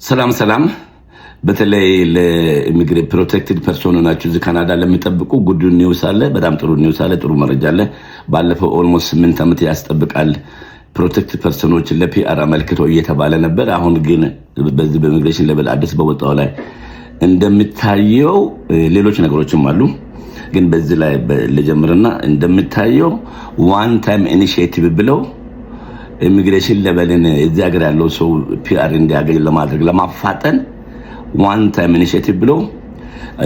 ሰላም በተለይ ለኢሚግሬት ፕሮቴክትድ ፐርሶን ናችሁ እዚህ ካናዳ ለሚጠብቁ ጉድ ኒውስ አለ። በጣም ጥሩ ኒውስ አለ። ጥሩ መረጃ አለ። ባለፈው ኦልሞስት 8 ዓመት ያስጠብቃል ፕሮቴክትድ ፐርሶኖች ለፒአር አመልክተው እየተባለ ነበር። አሁን ግን በዚህ በኢሚግሬሽን ሌቨል አዲስ በወጣው ላይ እንደምታየው ሌሎች ነገሮችም አሉ። ግን በዚህ ላይ ለጀምርና እንደምታየው ዋን ታይም ኢኒሺዬቲቭ ብለው ኢሚግሬሽን ሌቨልን እዚህ ሀገር ያለው ሰው ፒአር እንዲያገኝ ለማድረግ ለማፋጠን ዋን ታይም ኢኒሺዬቲቭ ብለው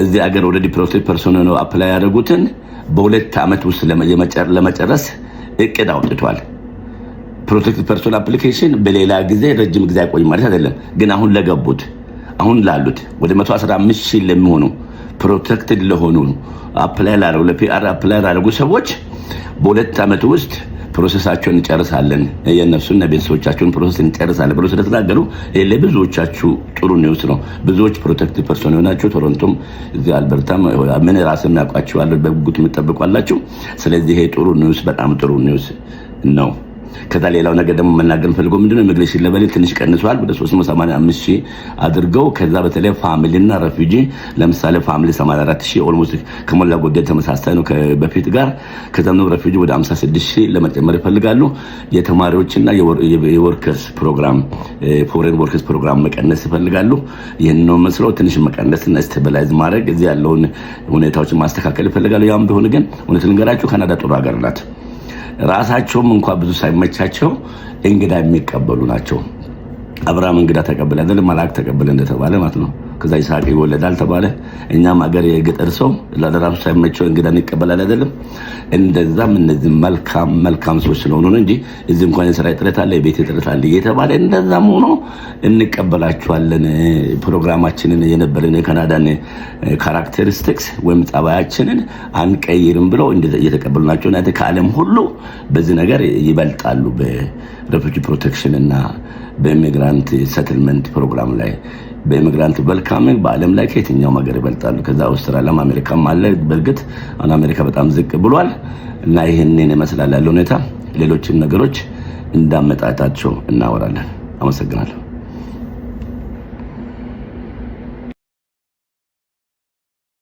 እዚህ ሀገር ኦልሬዲ ፕሮቴክትድ ፐርሶን ነው አፕላይ ያደረጉትን በ2 ዓመት ውስጥ ለመጨረስ እቅድ አውጥቷል። ፕሮቴክትድ ፐርሶን አፕሊኬሽን በሌላ ጊዜ ረጅም ጊዜ አይቆይ ማለት አይደለም። ግን አሁን ለገቡት አሁን ላሉት ወደ 115,000 ለሚሆኑ ፕሮቴክትድ ለሆኑ አፕላይ ላደረጉ ለፒአር አፕላይ ላደረጉ ሰዎች በ2 ዓመት ውስጥ ፕሮሰሳቸውን እንጨርሳለን የነሱና ቤተሰቦቻቸውን ፕሮሰስ እንጨርሳለን ብለው ስለተናገሩ ለብዙዎቻችሁ ጥሩ ኒውስ ነው። ብዙዎች ፕሮቴክትድ ፐርሶን ሆናችሁ ቶሮንቶም እዚህ አልበርታም ምን ራስን ያውቃችኋል በጉጉት የምትጠብቁላችሁ። ስለዚህ ይሄ ጥሩ ኒውስ በጣም ጥሩ ኒውስ ነው። ከዛ ሌላው ነገር ደግሞ መናገር ፈልገው ምንድነው ኢሚግሬሽን ሌቨል ትንሽ ቀንሷል። ወደ 385,000 አድርገው ከዛ በተለይ ፋሚሊና ሬፊጂ ለምሳሌ ፋሚሊ 84,000 ኦልሞስት ከሞላ ጎደል ተመሳሳይ ነው በፊት ጋር። ከዛ ነው ሬፊጂ ወደ 56,000 ለመጨመር ይፈልጋሉ። የተማሪዎችና የወርከርስ ፕሮግራም ፎሬን ወርከርስ ፕሮግራም መቀነስ ይፈልጋሉ። ይሄን ነው መስለው ትንሽ መቀነስና ስቴቢላይዝ ማድረግ እዚህ ያለውን ሁኔታዎችን ማስተካከል ይፈልጋሉ። ያም ቢሆን ግን እውነት ልንገራችሁ ካናዳ ጥሩ ሀገር ናት። ራሳቸውም እንኳን ብዙ ሳይመቻቸው እንግዳ የሚቀበሉ ናቸው። አብርሃም እንግዳ ተቀበለ አይደል? መልአክ ተቀበለ እንደተባለ ማለት ነው። ከዛ ይስሐቅ ይወለዳል ተባለ። እኛም ሀገር የገጠር ሰው ለራሱ ሳይመቸው እንግዳ ይቀበላል አይደለም? እንደዛም እነዚህ መልካም ሰዎች ስለሆኑ ነው እንጂ እዚህ እንኳን የሥራ ጥረት አለ የቤት ጥረት አለ እየተባለ እንደዛም ሆኖ እንቀበላቸዋለን። ፕሮግራማችንን የነበረን የካናዳን ካራክተሪስቲክስ ወይም ጸባያችንን አንቀይርም ብለው እየተቀበሉ ናቸው። እና ከዓለም ሁሉ በዚህ ነገር ይበልጣሉ። በሬፊጂ ፕሮቴክሽን እና በኢሚግራንት ሴትልመንት ፕሮግራም ላይ በኢሚግራንት ዌልካሚንግ በዓለም ላይ ከየትኛው ሀገር ይበልጣሉ። ከዛ አውስትራሊያም አሜሪካም አለ። በእርግጥ አሁን አሜሪካ በጣም ዝቅ ብሏል። እና ይሄንን ይመስላል ያለው ሁኔታ። ሌሎችን ነገሮች እንዳመጣጣቸው እናወራለን። አመሰግናለሁ።